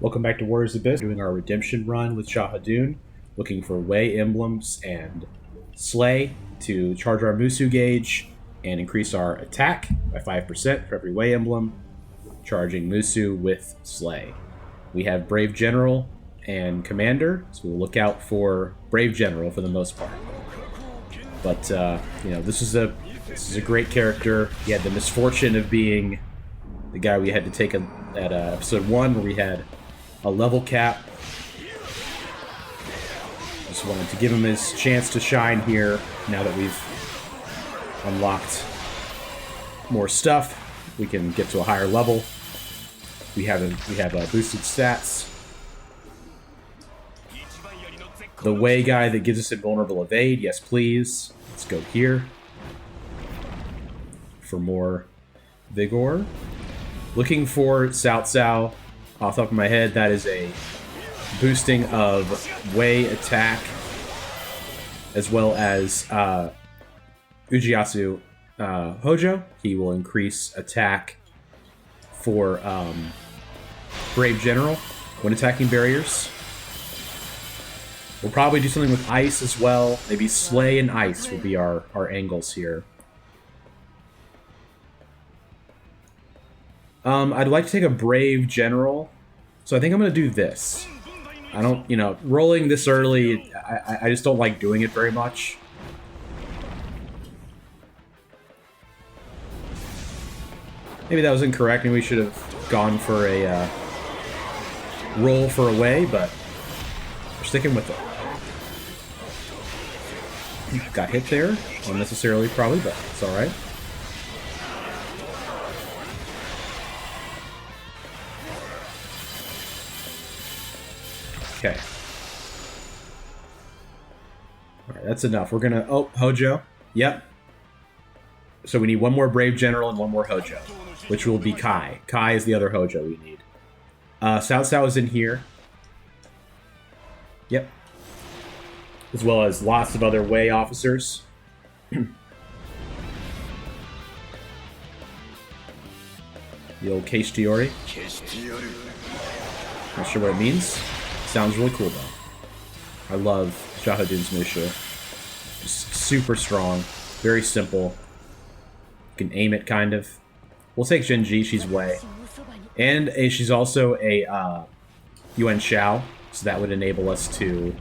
Welcome back to Warriors Abyss, doing our redemption run with Xiahou Dun, looking for Wei emblems and Slay to charge our Musu gauge and increase our attack by 5% for every Wei emblem, charging Musu with Slay. We have Brave General and Commander, so we'll look out for Brave General for the most part. But this is a great character. He had the misfortune of being the guy we had to take at episode 1, where we had a level cap. Just wanted to give him his chance to shine here now that we've unlocked more stuff. We can get to a higher level. We have boosted stats. The Wei guy that gives us invulnerable evade, yes please. Let's go here for more vigor. Looking for Cao Cao. Off the top of my head, that is a boosting of Wei attack, as well as Ujiatsu Hojo. He will increase attack for Brave General when attacking barriers. We'll probably do something with Ice as well. Maybe Slay and Ice will be our angles here. I'd like to take a Brave General, so I think I'm going to do this. I don't, rolling this early, I just don't like doing it very much. Maybe that was incorrect, maybe we should have gone for a roll for a Wei, but we're sticking with it. Got hit there, unnecessarily probably, but it's alright. Okay. Alright, that's enough. We're gonna... Oh, Hojo. Yep. So we need one more Brave General and one more Hojo, which will be Kai. Kai is the other Hojo we need. Cao Cao is in here. Yep. As well as lots of other Wei officers. The old Case Diori. Not sure what it means. Sounds really cool though. I love Xiahou Dun's Mushu. Just super strong, very simple. You can aim it kind of. We'll take Genji, she's Wei. And she's also a Yuan Shao, so that would enable us to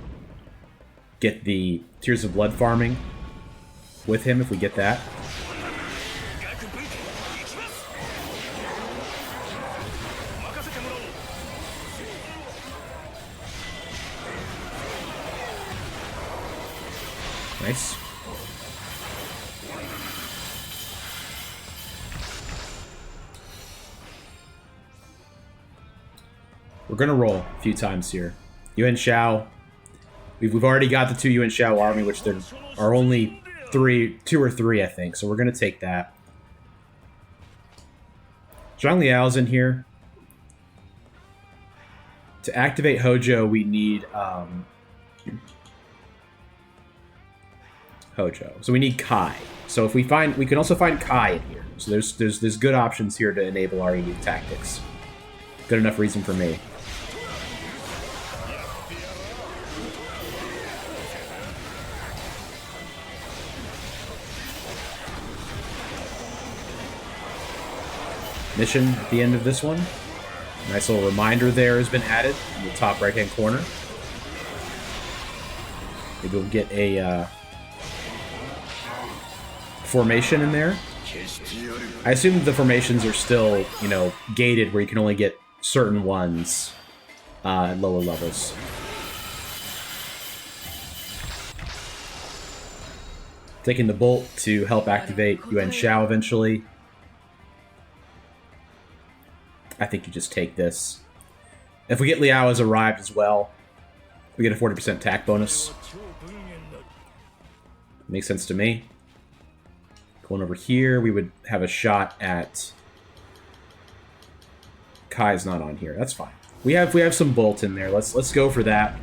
get the Tears of Blood farming with him if we get that. Nice. We're gonna roll a few times here. Yuan Shao. We've already got the 2 Yuan Shao army, which there are only 2 or 3, I think. So we're gonna take that. Zhang Liao's in here. To activate Hojo, we need Hojo. So we need Kai. So if we can also find Kai in here. So there's good options here to enable our EU tactics. Good enough reason for me. Mission at the end of this one. Nice little reminder there has been added in the top right-hand corner. Maybe we'll get a formation in there. I assume the formations are still, gated where you can only get certain ones at lower levels. Taking the bolt to help activate Yuan Shao eventually. I think you just take this. If we get Liao has arrived as well, we get a 40% attack bonus. Makes sense to me. Going over here, we would have a shot at... Kai's not on here. That's fine. We have some bolt in there. Let's go for that.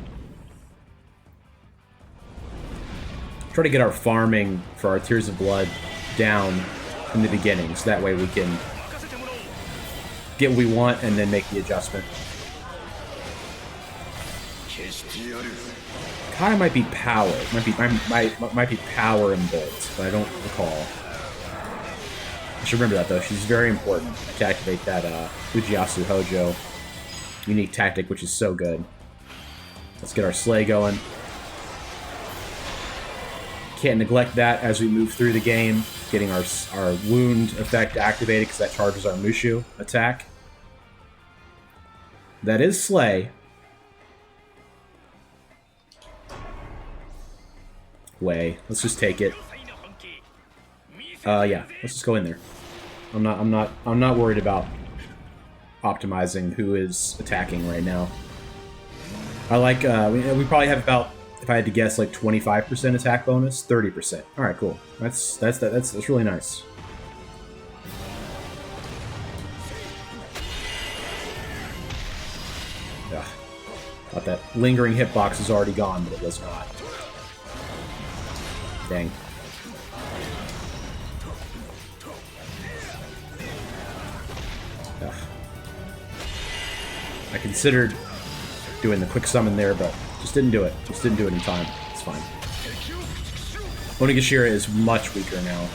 Try to get our farming for our Tears of Blood down in the beginning, so that way we can get what we want and then make the adjustment. Kai might be power. Might be power and bolt, but I don't recall. I should remember that though. She's very important to activate that Ujiyasu Hojo unique tactic, which is so good. Let's get our sleigh going. Can't neglect that as we move through the game. Getting our wound effect activated because that charges our Mushu attack. That is sleigh. Let's just take it. Yeah, let's just go in there. I'm not worried about optimizing who is attacking right now. I like we probably have about, if I had to guess, like 25% attack bonus, 30%. All right, cool. That's really nice. Ugh. Thought that lingering hitbox is already gone, but it was not. Dang. Ugh. I considered doing the quick summon there, but just didn't do it. Just didn't do it in time. It's fine. Onigashira is much weaker now.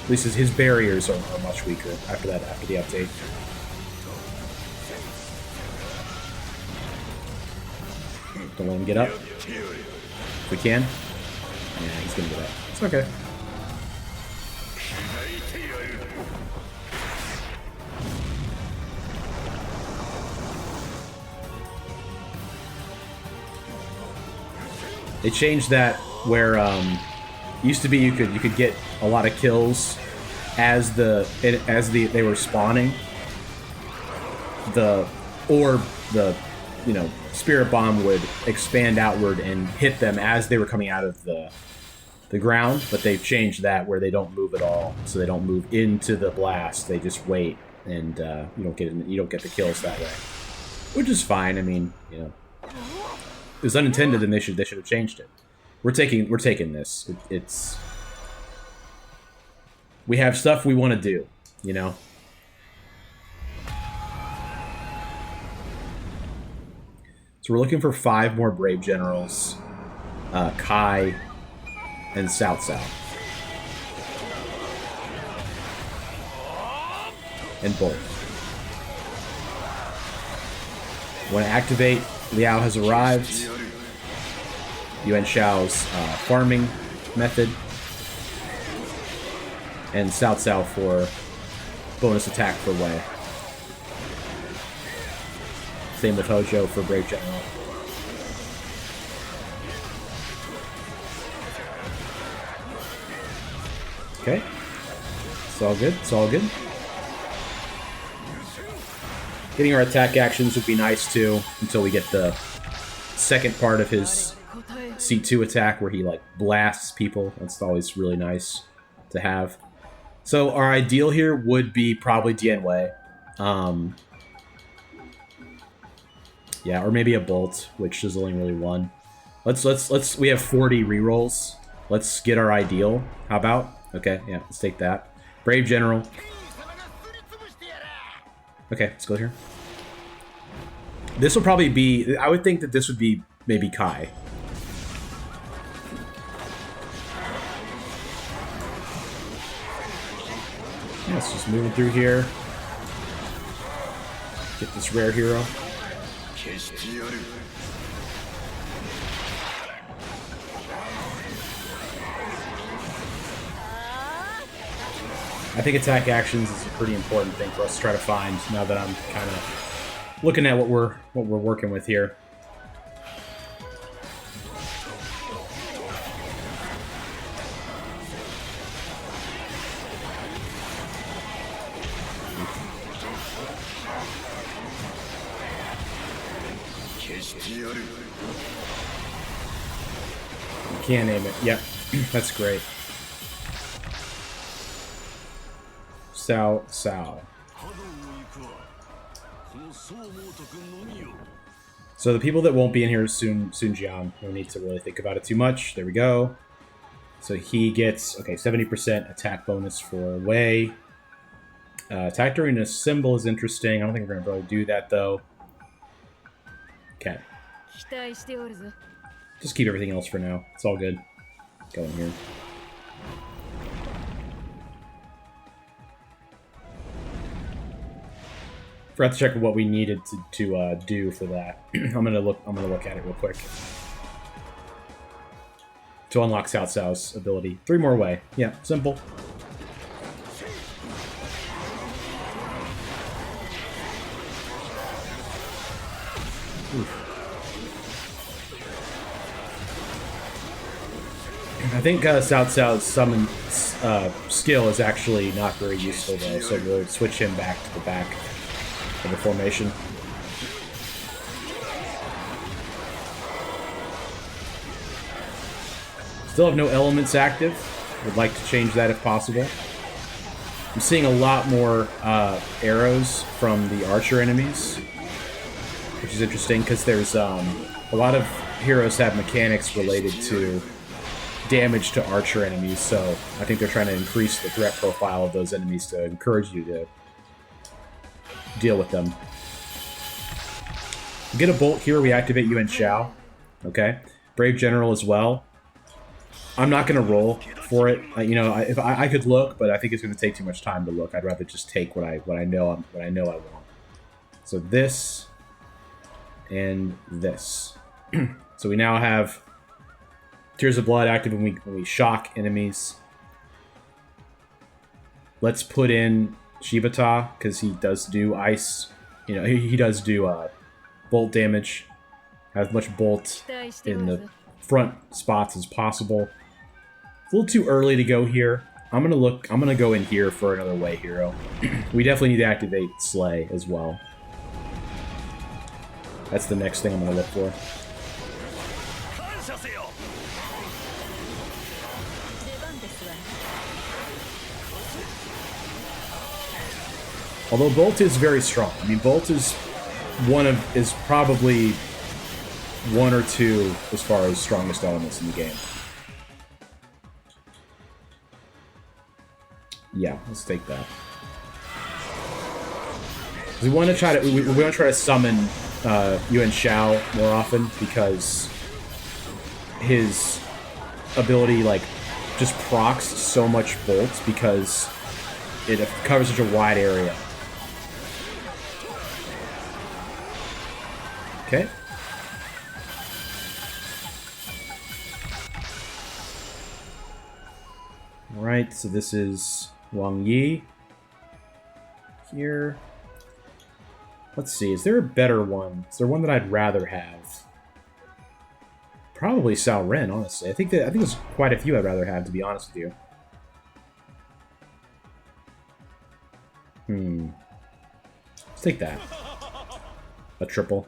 At least his barriers are much weaker after the update. Don't let him get up. If we can. Yeah, he's gonna get up. It's okay. They changed that where used to be you could get a lot of kills as they were spawning. The orb, spirit bomb would expand outward and hit them as they were coming out of the ground, but they've changed that where they don't move at all, so they don't move into the blast. They just wait, and you don't get the kills that way, which is fine. I mean, it was unintended, and they should have changed it. We're taking this. We have stuff we want to do, So we're looking for 5 more Brave Generals, Kai, and South. And Bolt. Want to activate? Liao has arrived. Yuan Shao's farming method. And South for bonus attack for Wei. Same with Hojo for Brave General. Okay. It's all good. It's all good. Getting our attack actions would be nice too, until we get the second part of his C2 attack where he blasts people. That's always really nice to have. So our ideal here would be probably Dian Wei. Yeah, or maybe a Bolt, which is only really one. Let's we have 40 rerolls. Let's get our ideal. How about? Okay, yeah, let's take that. Brave General. Okay, let's go here. This will probably be, I would think that this would be maybe Kai. Yeah, let's just move through here. Get this rare hero. I think attack actions is a pretty important thing for us to try to find now that I'm kind of looking at what we're working with here. You can't name it. Yep, that's great. Sao. So the people that won't be in here soon, Jiang. No need to really think about it too much. There we go. So he gets 70% attack bonus for Wei. Attack during a symbol is interesting. I don't think we're gonna really do that though. Okay. Just keep everything else for now. It's all good. Go in here. Forgot to check what we needed to do for that. I'm gonna look at it real quick. To unlock Cao Cao's ability. 3 more way. Yeah, simple. Oof. I think Cao Cao's summon skill is actually not very useful though, so we'll switch him back to the back of the formation. Still have no elements active. Would like to change that if possible. I'm seeing a lot more arrows from the archer enemies, which is interesting because there's a lot of heroes have mechanics related to damage to archer enemies, so I think they're trying to increase the threat profile of those enemies to encourage you to deal with them. Get a bolt here, we activate Yuan Xiao. Okay. Brave General as well. I'm not going to roll for it. You know, if I could look, but I think it's going to take too much time to look. I'd rather just take what I know I want. So this and this. So we now have Tears of Blood active when we shock enemies. Let's put in Shibata because he does do ice. You know, he does do bolt damage. Has much bolt in the front spots as possible. It's a little too early to go here. I'm gonna go in here for another way hero. We definitely need to activate Slay as well. That's the next thing I'm gonna look for. Although Bolt is very strong. I mean, Bolt is probably 1 or 2 as far as strongest elements in the game. Yeah, let's take that. We want to try to summon Yuan Xiao more often because his ability like just procs so much bolts because it covers such a wide area. Okay. Alright, so this is Wang Yi. Here. Let's see, is there a better one? Is there one that I'd rather have? Probably Cao Ren, honestly. I think there's quite a few I'd rather have, to be honest with you. Let's take that. A triple.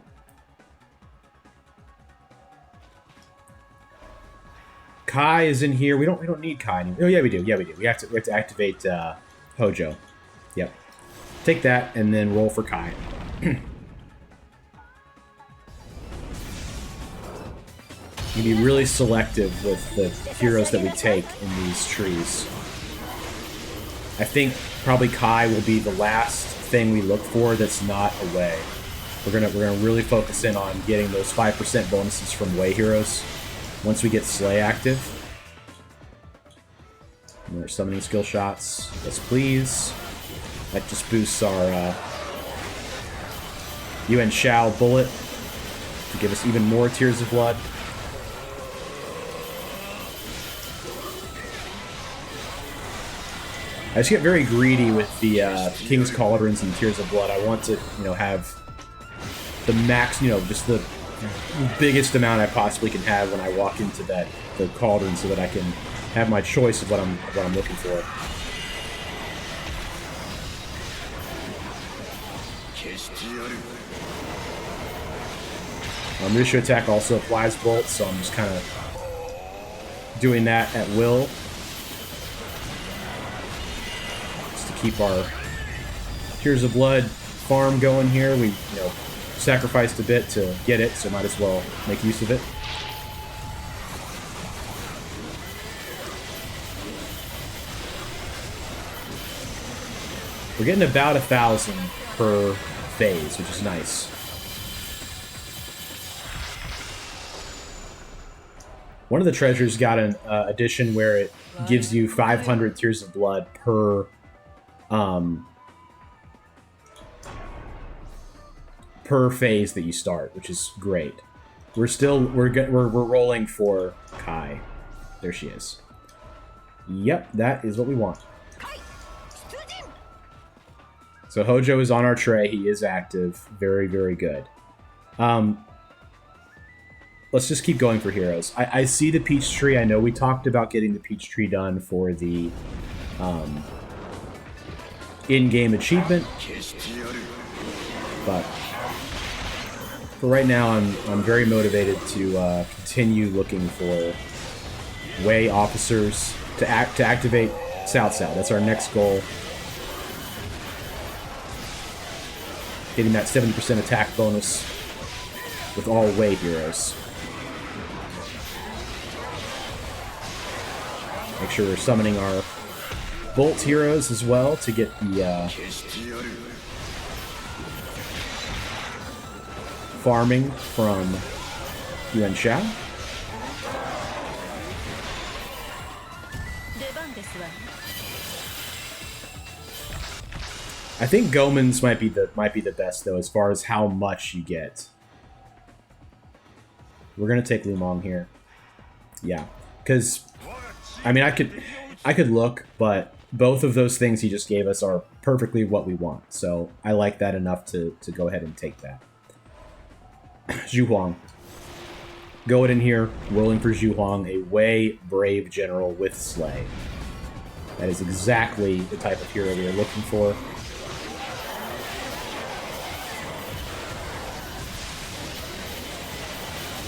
Kai is in here. We don't need Kai anymore. Oh yeah, we do. Yeah, we do. We have to activate Hojo. Yep. Take that and then roll for Kai. You can be really selective with the heroes that we take in these trees. I think probably Kai will be the last thing we look for that's not a way. We're gonna really focus in on getting those 5% bonuses from way heroes. Once we get Slay active. More summoning skill shots. Yes, please. That just boosts our Yuan Xiao bullet to give us even more Tears of Blood. I just get very greedy with the King's Cauldrons and Tears of Blood. I want to, have the max, just the biggest amount I possibly can have when I walk into the cauldron, so that I can have my choice of what I'm looking for. Mushu attack also applies bolt, so I'm just kind of doing that at will, just to keep our Tears of Blood farm going here. We sacrificed a bit to get it, so might as well make use of it. We're getting about 1,000 per phase, which is nice. One of the treasures got an addition where it gives you 500 tears of blood per phase that you start, which is great. We're rolling for Kai. There she is. Yep, that is what we want. So Hojo is on our tray. He is active. Very, very good. Let's just keep going for heroes. I see the peach tree. I know we talked about getting the peach tree done for the in-game achievement, but for right now, I'm very motivated to continue looking for Wei officers to activate Cao Cao. That's our next goal. Getting that 70% attack bonus with all Wei heroes. Make sure we're summoning our Bolt heroes as well to get the farming from Yuan Xiao. I think Goemon's might be the best though, as far as how much you get. We're gonna take Lumong here. Yeah, because I mean I could look, but both of those things he just gave us are perfectly what we want. So I like that enough to go ahead and take that. Zhu Huang. Go in here, rolling for Zhu Huang, a Wei brave general with Slay. That is exactly the type of hero we are looking for.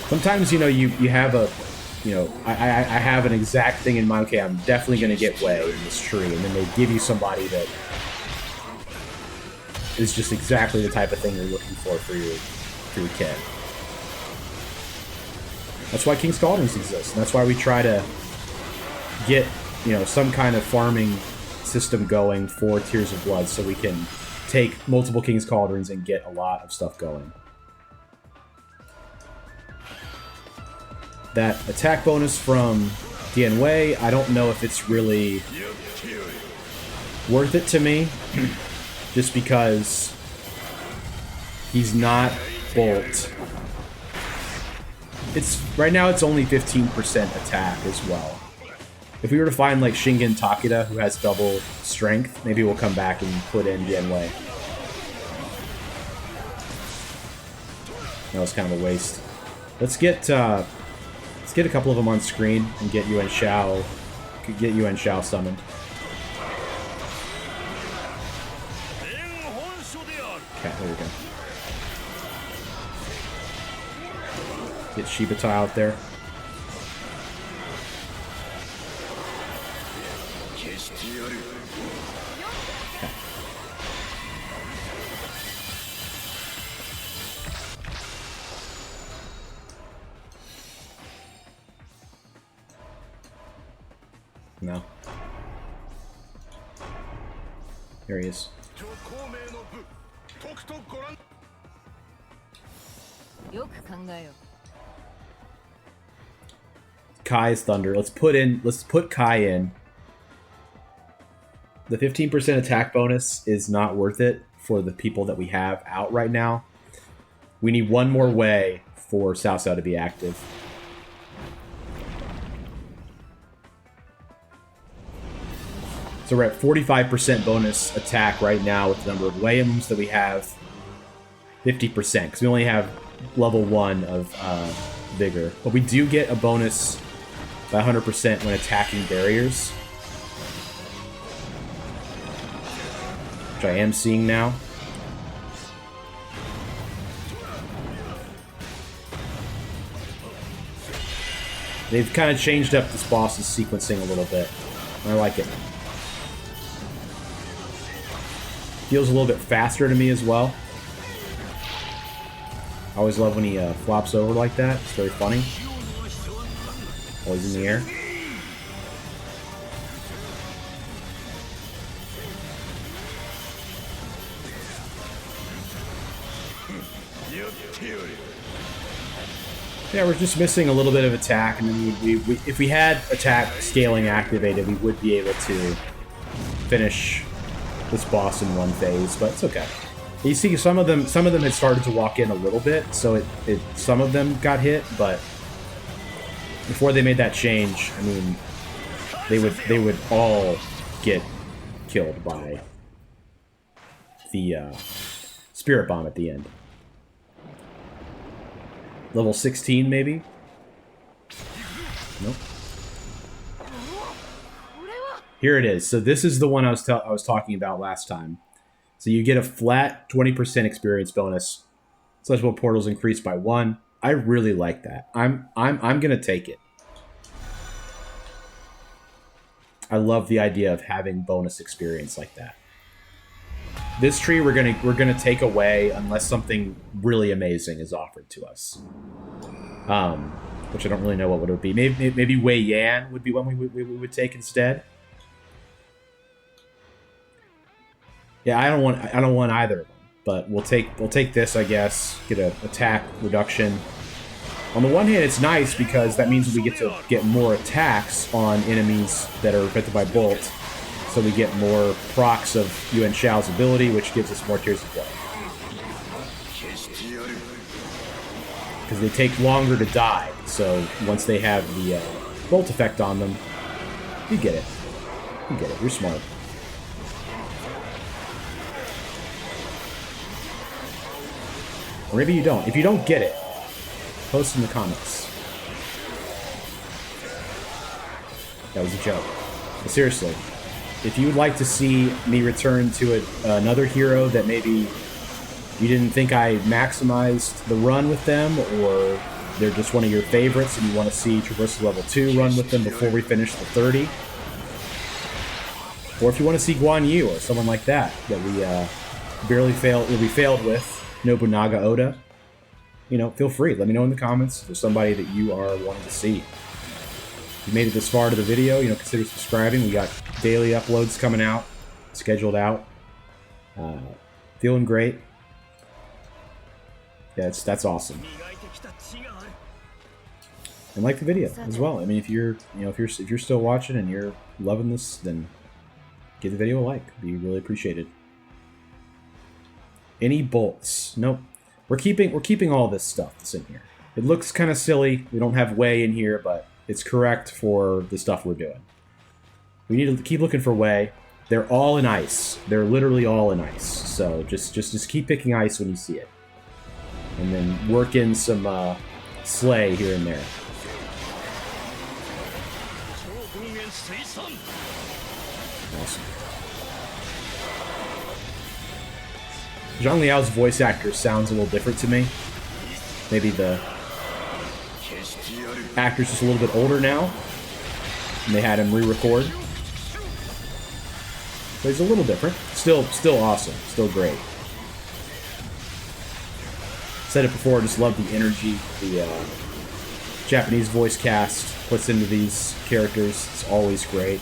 Sometimes, you know, you have a, you know, I have an exact thing in mind. Okay, I'm definitely going to get Wei in this tree, and then they give you somebody that is just exactly the type of thing you're looking for your kid. That's why King's Cauldrons exist, and that's why we try to get, you know, some kind of farming system going for Tears of Blood, so we can take multiple King's Cauldrons and get a lot of stuff going. That attack bonus from Dian Wei, I don't know if it's really worth it to me, just because he's not Bolt. Right now it's only 15% attack as well. If we were to find like Shingen Takeda, who has double strength, maybe we'll come back and put in Dian Wei. That was kind of a waste. Let's get a couple of them on screen and get Yuan Xiao summoned. Okay, there we go. Get Shibata out there. Okay. No. There he is. Kai's Thunder. Let's put Kai in. The 15% attack bonus is not worth it for the people that we have out right now. We need one more way for Cao Cao to be active. So we're at 45% bonus attack right now with the number of Wei-emblems that we have. 50%, because we only have level 1 of Vigor. But we do get a bonus by 100% when attacking barriers. Which I am seeing now. They've kind of changed up this boss's sequencing a little bit. I like it. Feels a little bit faster to me as well. I always love when he flops over like that. It's very funny. Always in the air. Yeah, we're just missing a little bit of attack, and then if we had attack scaling activated, we would be able to finish this boss in one phase, but it's okay. You see, some of them had started to walk in a little bit, so some of them got hit, but before they made that change, I mean, they would all get killed by the Spirit Bomb at the end. Level 16, maybe? Nope. Here it is. So this is the one I was talking about last time. So you get a flat 20% experience bonus. Celestial portals increased by 1. I really like that. I'm gonna take it. I love the idea of having bonus experience like that. This tree we're gonna take away unless something really amazing is offered to us. Which I don't really know what would it be. Maybe Wei Yan would be one we would take instead. Yeah, I don't want either of them, but we'll take this, I guess. Get an attack reduction. On the one hand, it's nice because that means we get to get more attacks on enemies that are affected by Bolt, so we get more procs of Yuan Shao's ability, which gives us more Tears of Blood. Because they take longer to die, so once they have the Bolt effect on them, you get it. You get it. You're smart. Or maybe you don't. If you don't get it, post in the comments. That was a joke. But seriously, if you would like to see me return to another hero that maybe you didn't think I maximized the run with them, or they're just one of your favorites and you want to see Traversal Level 2 run with them before we finish the 30, or if you want to see Guan Yu or someone like that we failed with, Nobunaga Oda, you know, feel free. Let me know in the comments if there's somebody that you are wanting to see. If you made it this far to the video, you know, consider subscribing. We got daily uploads coming out, scheduled out. Feeling great. Yeah, that's awesome. And like the video as well. I mean, if you're still watching and you're loving this, then give the video a like. It'd be really appreciated. Any bolts? Nope. We're keeping all this stuff that's in here. It looks kind of silly. We don't have Wei in here, but it's correct for the stuff we're doing. We need to keep looking for Wei. They're all in ice. They're literally all in ice. So just keep picking ice when you see it, and then work in some Slay here and there. Awesome. Zhang Liao's voice actor sounds a little different to me. Maybe the actor's just a little bit older now, and they had him re-record. But he's a little different. Still awesome. Still great. Said it before, just love the energy the Japanese voice cast puts into these characters. It's always great.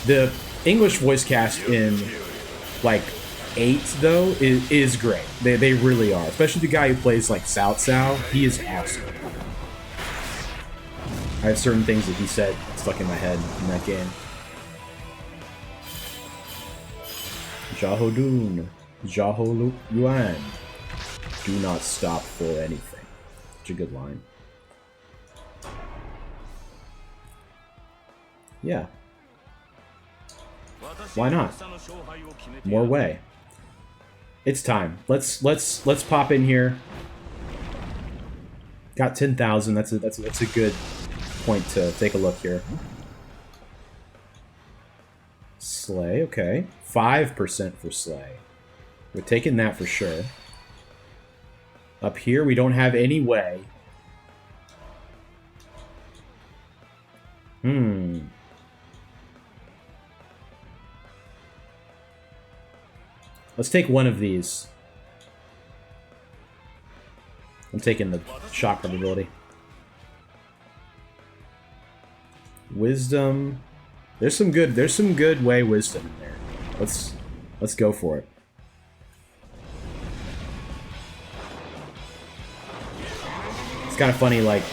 The English voice cast in like 8 though is great. They really are, especially the guy who plays like Cao Cao. He is awesome. I have certain things that he said stuck in my head in that game. Xiahou Dun, Xiahou Dun. Do not stop for anything. Such a good line. Yeah. Why not? More Wei. It's time. Let's pop in here. Got 10,000. That's a good point to take a look here. Slay, okay. 5% for Slay. We're taking that for sure. Up here, we don't have any Wei. Let's take one of these. I'm taking the shock probability. Wisdom. There's some good Wei wisdom in there. Let's go for it. It's kind of funny, like,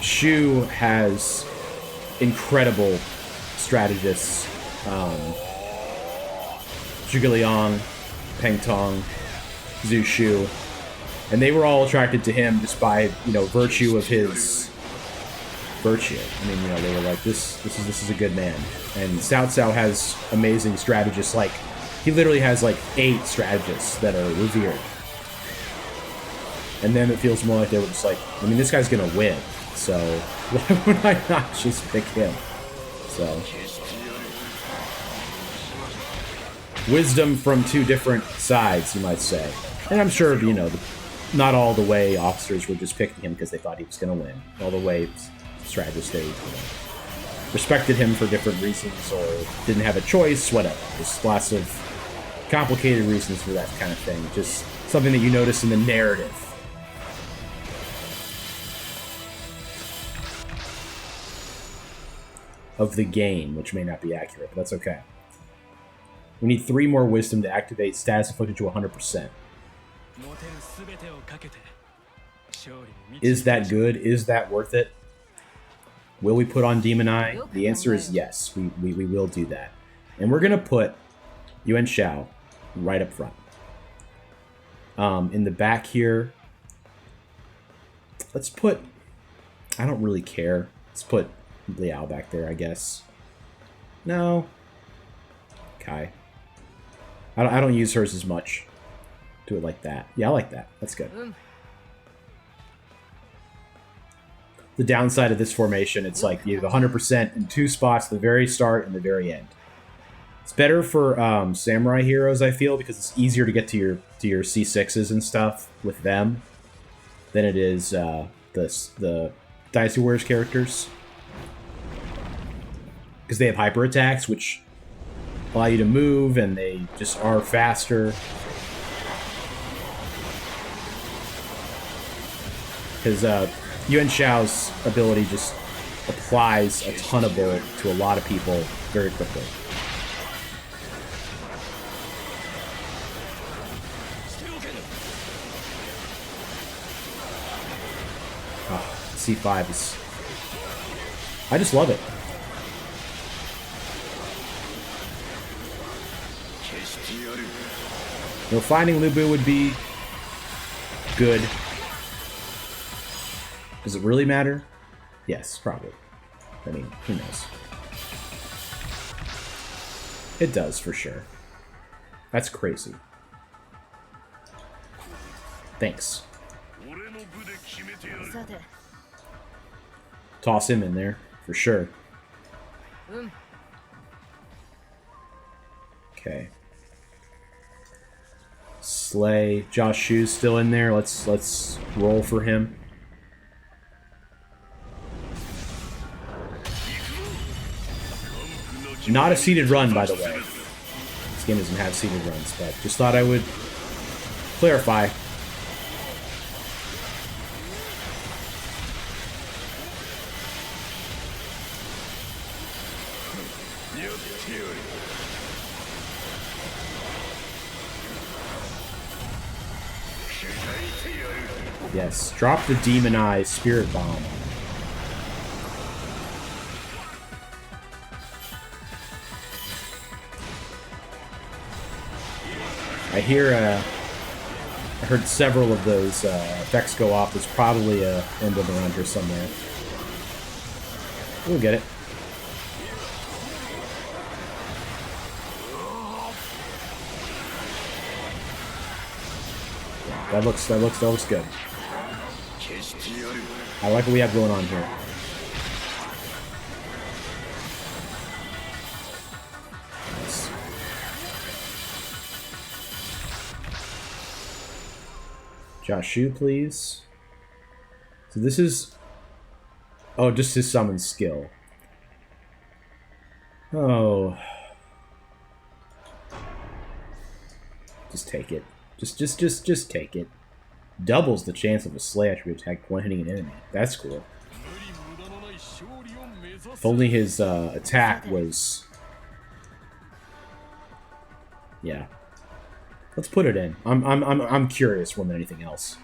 Xiahou has incredible strategists. Zhuge Liang, Peng Tong, Zhu Shu. And they were all attracted to him just by, you know, virtue of his virtue. I mean, you know, they were like, this is a good man. And Cao Cao has amazing strategists. Like, he literally has like 8 strategists that are revered. And then it feels more like they were just like, I mean, this guy's gonna win, so why would I not just pick him? So, wisdom from 2 different sides, you might say. And I'm sure, you know, not all the way officers were just picking him because they thought he was gonna win. All the way strategists, they, you know, respected him for different reasons or didn't have a choice, whatever. There's lots of complicated reasons for that kind of thing. Just something that you notice in the narrative of the game, which may not be accurate, but that's okay. We need 3 more wisdom to activate status afflicted to 100%. Is that good? Is that worth it? Will we put on Demon Eye? The answer is yes. We will do that. And we're going to put Yuan Shao right up front. In the back here, let's put... I don't really care. Let's put Liao back there, I guess. No. Kai. I don't use hers as much. Do it like that. Yeah, I like that. That's good. The downside of this formation, it's like you have 100% in 2 spots, the very start and the very end. It's better for samurai heroes, I feel, because it's easier to get to your C6s and stuff with them than it is the Dynasty Warriors characters. Because they have hyper attacks, which allow you to move, and they just are faster. Because Yuan Shao's ability just applies a ton of bullet to a lot of people very quickly. Oh, C5 is... I just love it. You know, finding Lu Bu would be good. Does it really matter? Yes, probably. I mean, who knows? It does, for sure. That's crazy. Thanks. Toss him in there, for sure. Okay. Slay. Josh Shu's still in there. Let's roll for him. Not a seated run, by the way. This game doesn't have seated runs, but just thought I would clarify. Yes, drop the Demon Eye Spirit Bomb. I heard several of those effects go off. There's probably a emblem around here somewhere. We'll get it. Yeah, that looks good. I like what we have going on here. Nice. Josh Shu, please. So this is... Oh, just his summon skill. Oh. Just take it. Just take it. Doubles the chance of a Slay attribute attack when hitting an enemy. That's cool. If only his attack was... Yeah. Let's put it in. I'm curious more than anything else.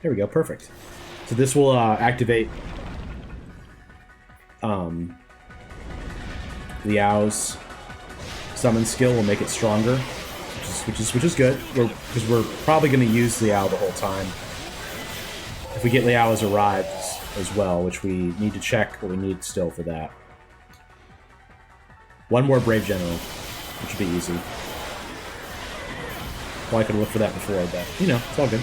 There we go, perfect. So this will activate Liao's summon skill. Will make it stronger, which is good. Because we're probably going to use Liao the whole time. If we get Liao's arrived as well, which we need to check, but we need still for that. One more Brave General, which should be easy. Well, I could look for that before, but you know, it's all good.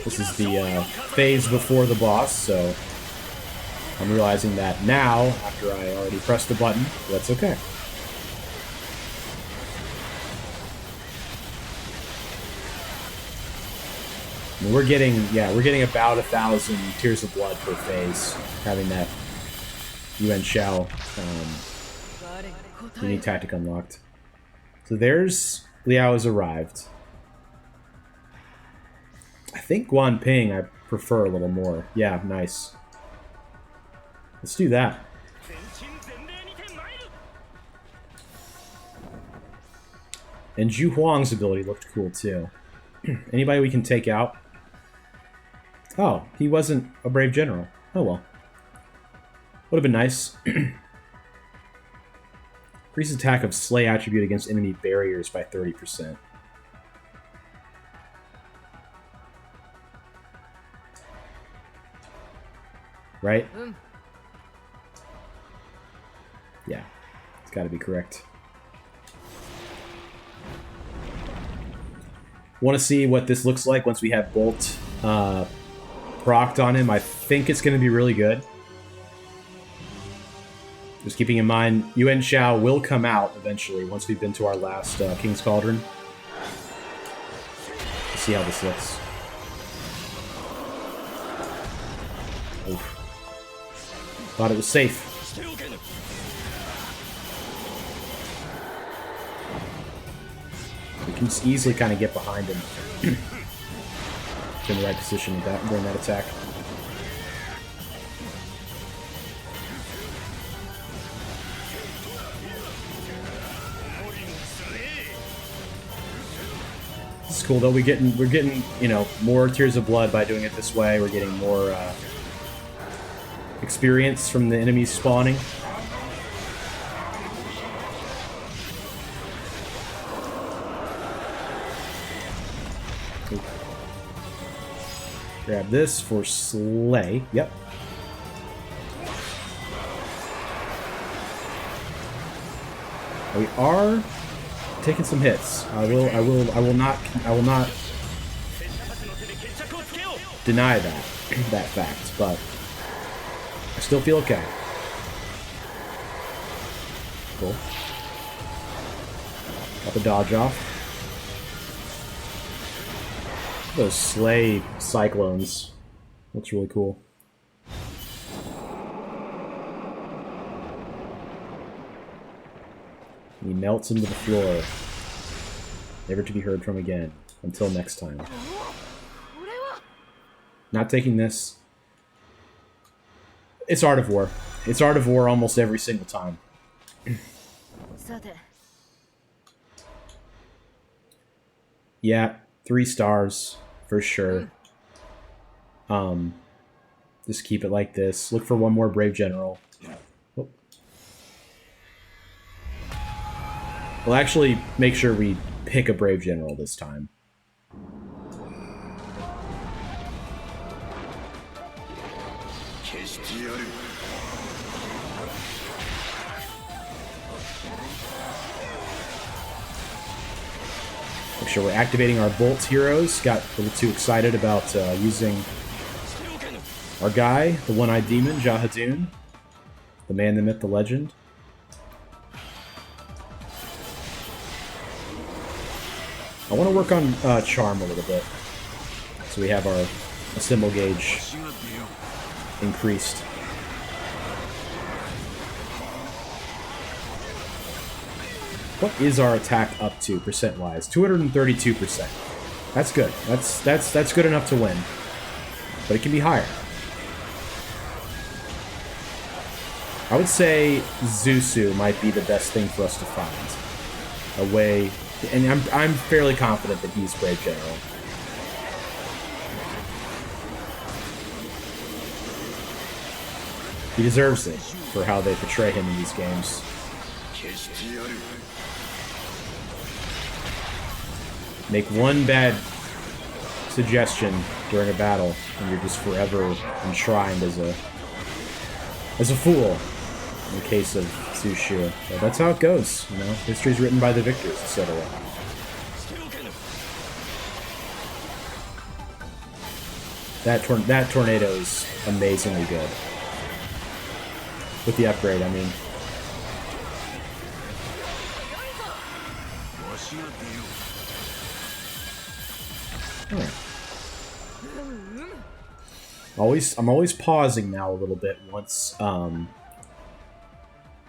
This is the phase before the boss, so I'm realizing that now, after I already pressed the button, that's okay. And we're getting about 1,000 Tears of Blood per phase, having that Yuan Xiao unique tactic unlocked. So there's Liao has arrived. I think Guan Ping I prefer a little more. Yeah, nice. Let's do that. And Zhu Huang's ability looked cool too. Anybody we can take out? Oh, he wasn't a Brave General. Oh well. Would have been nice. Increase attack of Slay attribute against enemy barriers by 30%. Right? Yeah, it's got to be correct. Want to see what this looks like once we have Bolt procced on him. I think it's going to be really good. Just keeping in mind, Yuan Xiao will come out eventually once we've been to our last King's Cauldron. Let's see how this looks. Oof. Thought it was safe. We can just easily kind of get behind him. In the right position with that, during that attack. This is cool though. We're getting, you know, more Tears of Blood by doing it this way. We're getting more experience from the enemies spawning. Ooh. Grab this for Slay. Yep. We are taking some hits. I will not deny that fact, but I still feel okay. Cool. Got the dodge off. Those Slay Cyclones. Looks really cool. He melts into the floor. Never to be heard from again. Until next time. Not taking this. It's Art of War. It's Art of War almost every single time. Yeah, 3 stars for sure. Just keep it like this. Look for one more Brave General. Oh. We'll actually make sure we pick a Brave General this time. Make sure we're activating our Bolt heroes. Got a little too excited about using our guy, the One-Eyed Demon, Xiahou Dun. The man, the myth, the legend. I want to work on Charm a little bit. So we have our symbol gauge increased. What is our attack up to, percent-wise? 232%. That's good. That's good enough to win. But it can be higher. I would say Zusu might be the best thing for us to find. A way, and I'm fairly confident that he's Brave General. He deserves it for how they portray him in these games. Make one bad suggestion during a battle, and you're just forever enshrined as a fool. In the case of Zushu, but that's how it goes. You know, history's written by the victors, etc. That tornado is amazingly good. With the upgrade, I mean. Alright. I'm always pausing now a little bit once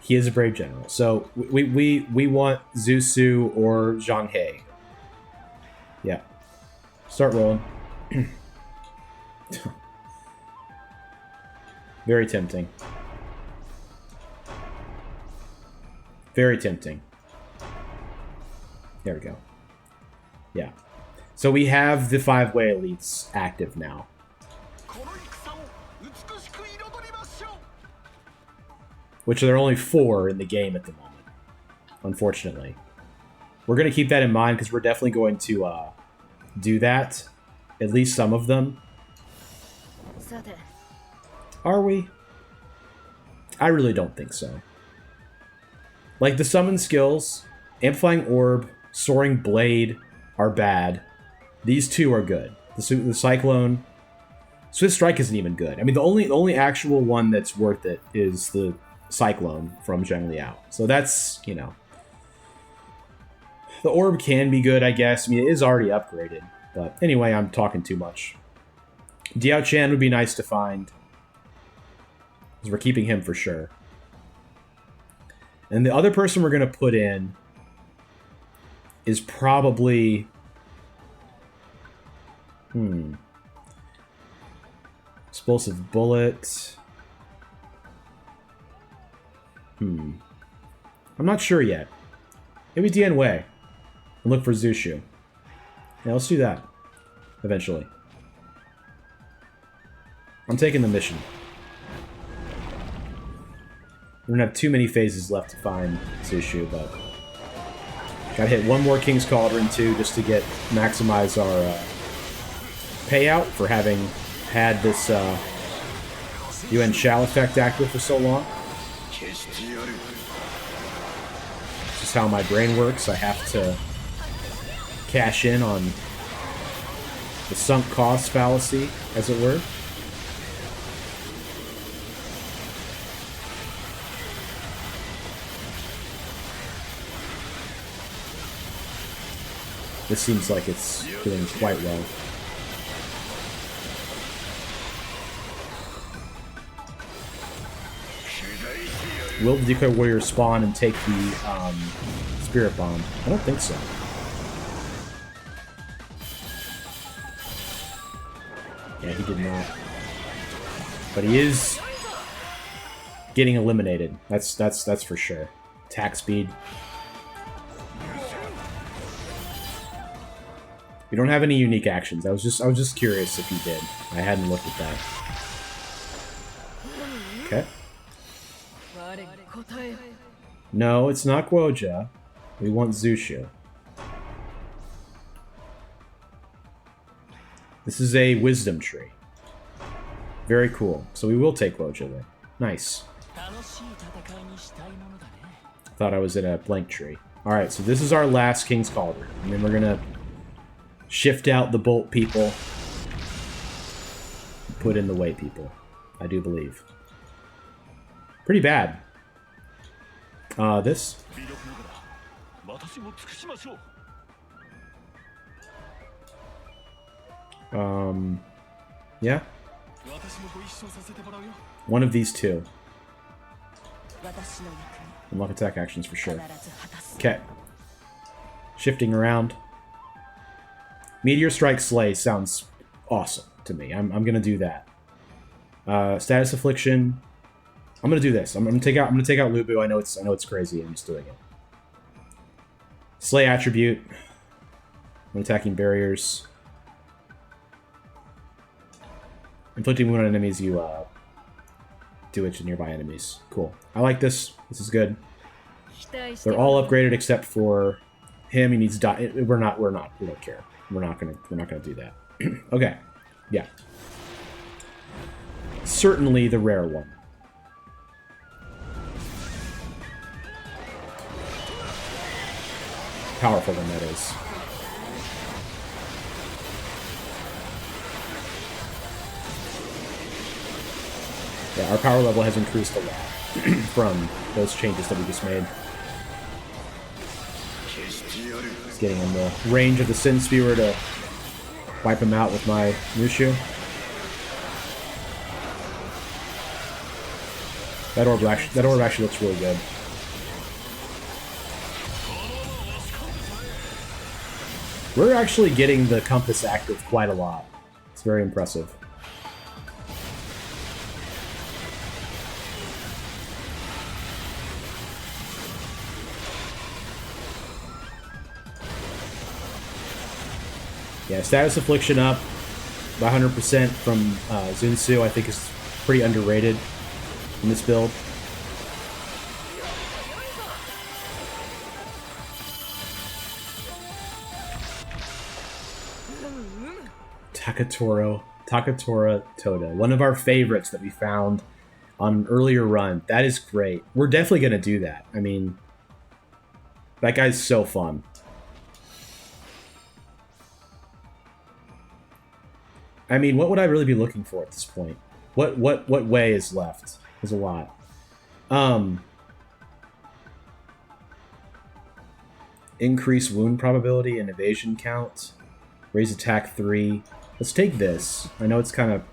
he is a Brave General. So we want Zusu or Zhang He. Yeah. Start rolling. Very tempting. Very tempting. There we go. Yeah. So we have the 5-way elites active now. Which there are only 4 in the game at the moment, unfortunately. We're going to keep that in mind because we're definitely going to do that. At least some of them. Are we? I really don't think so. Like, the summon skills, Amplifying Orb, Soaring Blade are bad. These 2 are good. The Cyclone... Swift Strike isn't even good. I mean, the only actual one that's worth it is the Cyclone from Zheng Liao. So that's, you know... The Orb can be good, I guess. I mean, it is already upgraded. But anyway, I'm talking too much. Diao Chan would be nice to find. Because we're keeping him for sure. And the other person we're going to put in is probably... Explosive Bullet. I'm not sure yet. Maybe Dian Wei. And look for Zushu. Yeah, let's do that. Eventually. I'm taking the mission. We don't have too many phases left to find Zushu, but... Gotta hit one more King's Cauldron, too, just to maximize our payout for having had this Yuan Shao effect active for so long. This is how my brain works. I have to cash in on the sunk cost fallacy, as it were. This seems like it's doing quite well. Will the Decoy Warrior spawn and take the Spirit Bomb? I don't think so. Yeah, he did not. But he is getting eliminated. That's for sure. Attack speed. We don't have any unique actions. I was just curious if he did. I hadn't looked at that. Okay. No, it's not Guoja. We want Zushu. This is a wisdom tree. Very cool. So we will take Guoja then. Nice. Thought I was in a blank tree. Alright, so this is our last King's Cauldron. And then we're gonna shift out the Bolt people. Put in the Wei people. I do believe. Pretty bad. This? Yeah? One of these two. Unlock attack actions for sure. Okay. Shifting around. Meteor Strike Slay sounds awesome to me. I'm gonna do that. Status Affliction. I'm gonna do this. I'm gonna take out Lubu. I know it's crazy. I'm just doing it. Slay attribute. When attacking barriers. Inflicting wound on enemies, you do it to nearby enemies. Cool. I like this. This is good. They're all upgraded except for him. He needs to die. We don't care. We're not gonna do that. Okay. Yeah. Certainly the rare one. Powerful one, that is. Yeah, our power level has increased a lot from those changes that we just made. Just getting in the range of the Sin Spewer to wipe him out with my Mushu. That orb actually looks really good. We're actually getting the compass active quite a lot. It's very impressive. Yeah, status affliction up by 100% from Zunsu, I think is pretty underrated in this build. Takatora Toda, one of our favorites that we found on an earlier run. That is great. We're definitely going to do that. I mean, that guy's so fun. I mean, what would I really be looking for at this point? What way is left? There's a lot. Increase wound probability and evasion count. Raise attack 3. Let's take this. I know it's kind of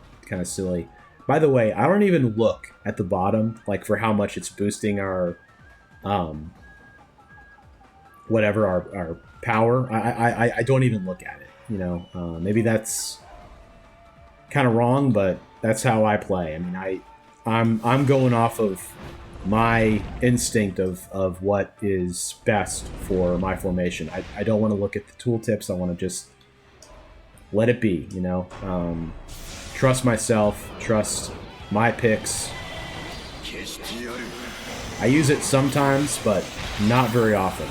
silly. By the way, I don't even look at the bottom, like, for how much it's boosting our whatever our power. I don't even look at it. You know, maybe that's kind of wrong, but that's how I play. I mean, I'm going off of my instinct of what is best for my formation. I don't want to look at the tooltips. I want to just let it be, you know. Trust myself, trust my picks. I use it sometimes, but not very often.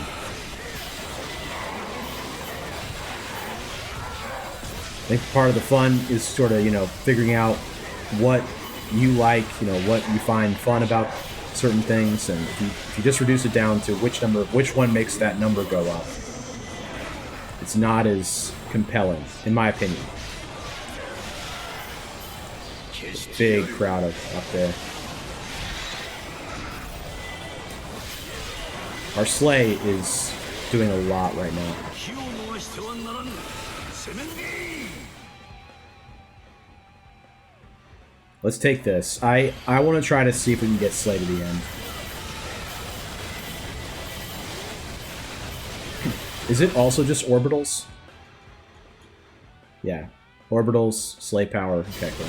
I think part of the fun is sort of, you know, figuring out what you like, you know, what you find fun about certain things, and if you just reduce it down to which one makes that number go up, it's not as compelling, in my opinion. Big crowd up there. Our Slay is doing a lot right now. Let's take this. I want to try to see if we can get Slay to the end. Is it also just orbitals? Yeah. Orbitals, Slay power. Okay, cool.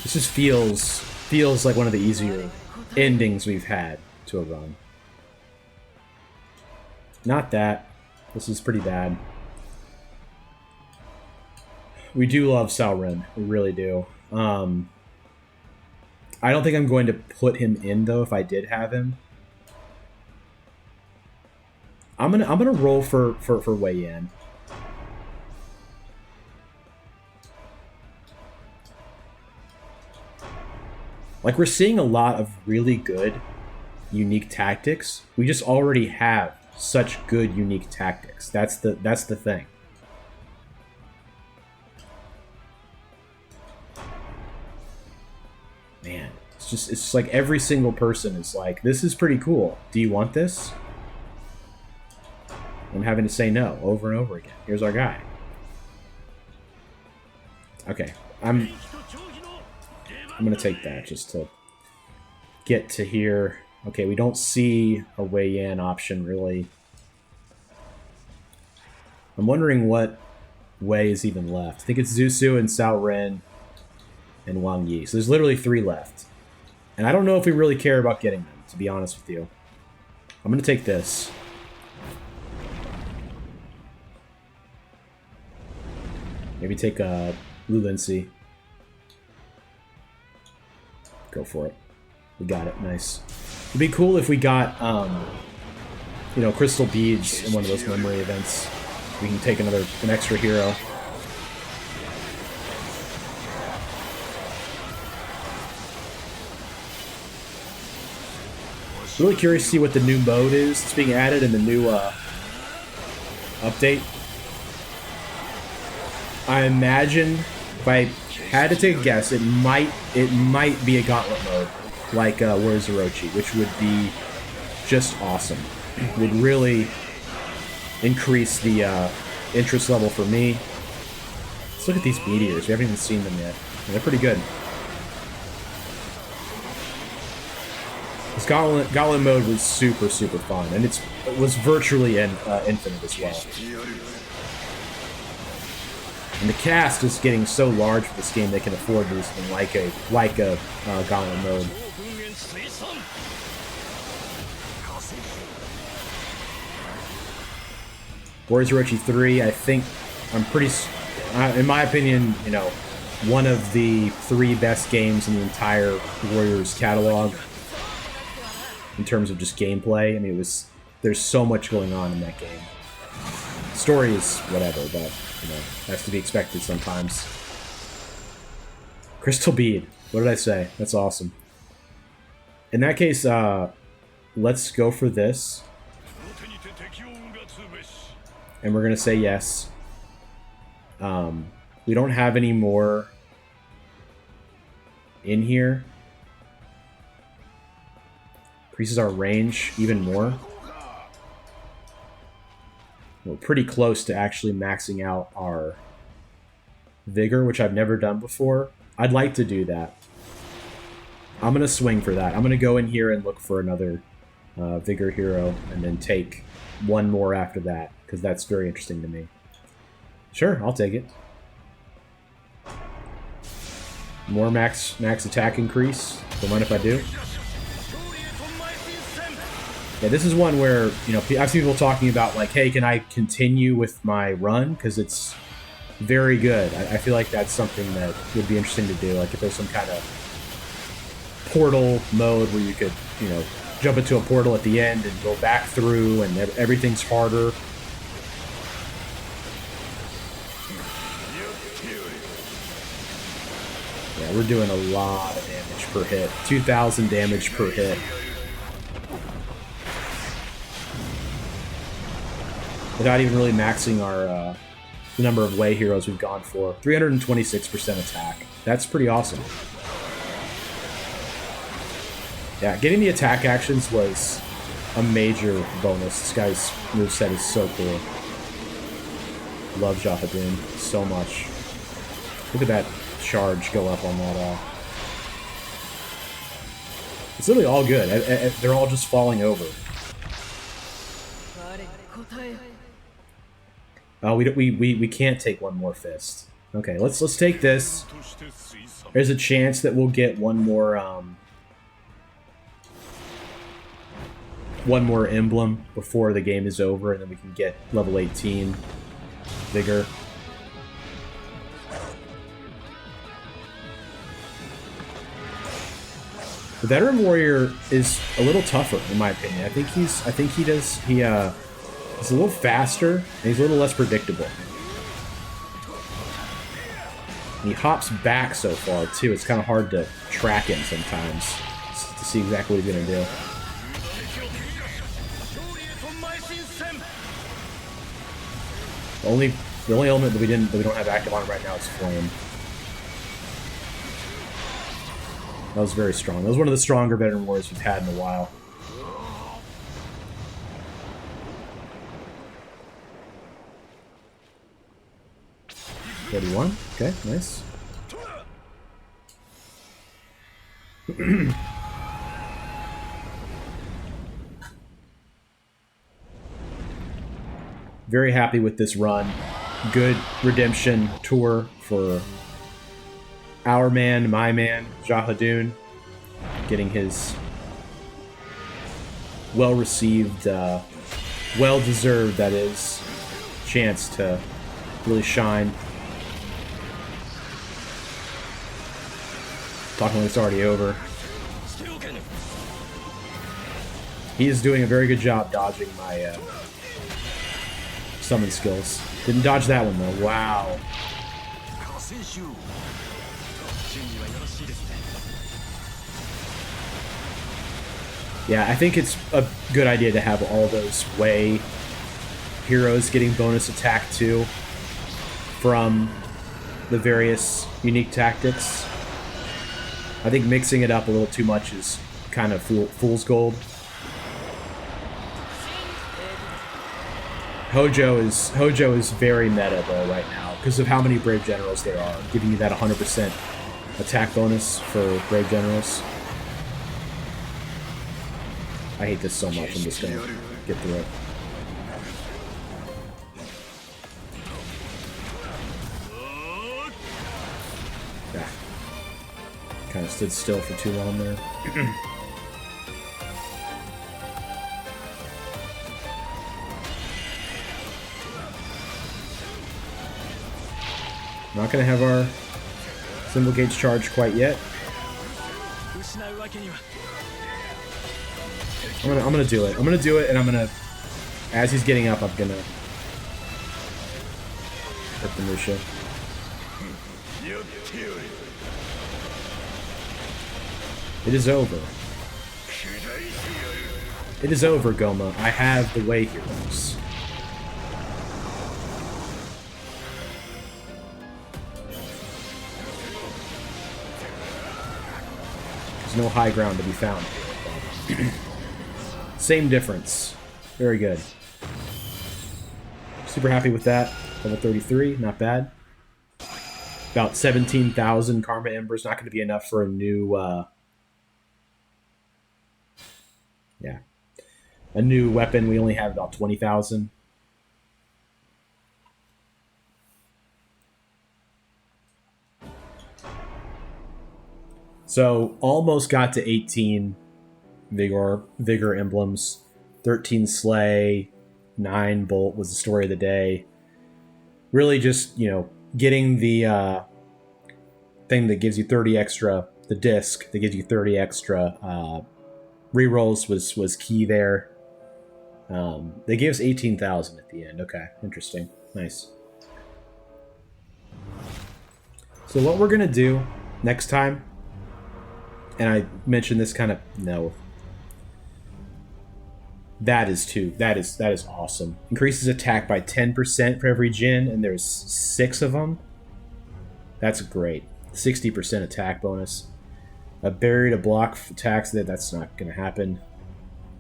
This just feels like one of the easier endings we've had to a run. Not that. This is pretty bad. We do love Salrin. We really do. I don't think I'm going to put him in, though, if I did have him. I'm gonna roll for Wei Yan. Like, we're seeing a lot of really good unique tactics. We just already have such good unique tactics. That's the thing. Man, it's just like every single person is like, this is pretty cool. Do you want this? I'm having to say no over and over again. Here's our guy. Okay, I'm gonna take that just to get to here. Okay, we don't see a Wei Yan option, really. I'm wondering what Wei is even left. I think it's Zusu and Sao Ren and Wang Yi. So there's literally 3 left. And I don't know if we really care about getting them, to be honest with you. I'm going to take this. Maybe take Lulincy. Go for it. We got it. Nice. It'd be cool if we got, you know, crystal beads in one of those memory events. We can take an extra hero. Really curious to see what the new mode is that's being added in the new update. I imagine, if I had to take a guess, it might be a gauntlet mode, like Warriors Orochi, which would be just awesome. Would really increase the interest level for me. Let's look at these meteors. We haven't even seen them yet. They're pretty good. This gauntlet mode was super fun, and it was virtually infinite as well. And the cast is getting so large for this game they can afford to do something like a gauntlet mode. Warriors Orochi 3, in my opinion, you know, one of the 3 best games in the entire Warriors catalog. In terms of just gameplay, I mean, there's so much going on in that game. Story is whatever, but, you know, has to be expected sometimes. Crystal Bead. What did I say? That's awesome. In that case, let's go for this. And we're going to say yes. We don't have any more in here. Increases our range even more. We're pretty close to actually maxing out our Vigor, which I've never done before. I'd like to do that. I'm going to swing for that. I'm going to go in here and look for another Vigor hero and then take one more after that, because that's very interesting to me. Sure, I'll take it. More max attack increase. Don't mind if I do. Yeah, this is one where, you know, I've seen people talking about, like, hey, can I continue with my run? Because it's very good. I feel like that's something that would be interesting to do. Like, if there's some kind of portal mode where you could, you know, jump into a portal at the end and go back through and everything's harder. Yeah, we're doing a lot of damage per hit. 2,000 damage per hit. Without even really maxing our the number of Wei heroes we've gone for. 326% attack. That's pretty awesome. Yeah, getting the attack actions was a major bonus. This guy's moveset is so cool. Love Xiahou Dun so much. Look at that charge go up on that. It's literally all good. They're all just falling over. Oh, we can't take one more fist. Okay, let's take this. There's a chance that we'll get one more emblem before the game is over, and then we can get level 18 Vigor. The Veteran Warrior is a little tougher, in my opinion. I think he's a little faster, and he's a little less predictable. And he hops back so far, too. It's kind of hard to track him sometimes to see exactly what he's going to do. The only element that we don't have active on right now is Flame. That was very strong. That was one of the stronger Veteran Warriors we've had in a while. $31. Okay, nice. very happy with this run. Good redemption tour for our man, my man, Xiahou Dun, getting his well-received, well-deserved, that is, chance to really shine. Talking like it's already over. He is doing a very good job dodging my summon skills. Didn't dodge that one though. Wow. Yeah, I think it's a good idea to have all those Wei heroes getting bonus attack too from the various unique tactics. I think mixing it up a little too much is kind of fool's gold. Hojo is very meta though right now because of how many Brave Generals there are, giving you that 100% attack bonus for Brave Generals. I hate this so much. I'm just gonna get through it. Yeah. Kind of stood still for too long there. Not gonna have our symbol gauge charge quite yet. I'm gonna do it. I'm gonna do it, and I'm gonna, as he's getting up, I'm gonna hit the Musha. It is over. It is over, Goma. I have the Wei heroes. There's no high ground to be found. Same difference. Very good. Super happy with that. Level 33, not bad. About 17,000 Karma Embers. Not going to be enough for a new... yeah. A new weapon. We only have about 20,000. So, almost got to 18 Vigor emblems. 13 Slay, 9 Bolt was the story of the day. Really just, you know, getting the thing that gives you 30 extra, the disc that gives you 30 extra rerolls was key there. They gave us 18,000 at the end. Okay, interesting. Nice. So what we're going to do next time, and I mentioned this kind of, no. That is awesome. Increases attack by 10% for every Jin, and there's 6 of them. That's great. 60% attack bonus. A barrier to block attacks, that's not going to happen.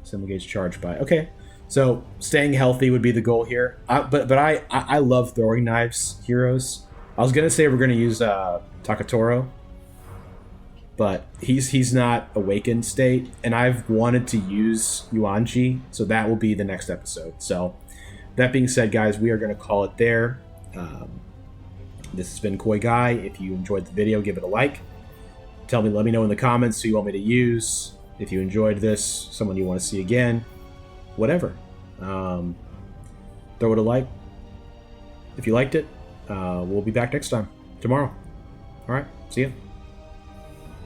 Symbol gauge charged by... Okay, so staying healthy would be the goal here. But I love throwing knives heroes. I was going to say we're going to use Takatoro, but he's not awakened state, and I've wanted to use Yuanji, so that will be the next episode. So that being said, guys, we are going to call it there. This has been Koi Guy. If you enjoyed the video, give it a like. Let me know in the comments who you want me to use. If you enjoyed this, someone you want to see again, whatever. Throw it a like. If you liked it, we'll be back next time, tomorrow. All right, see ya.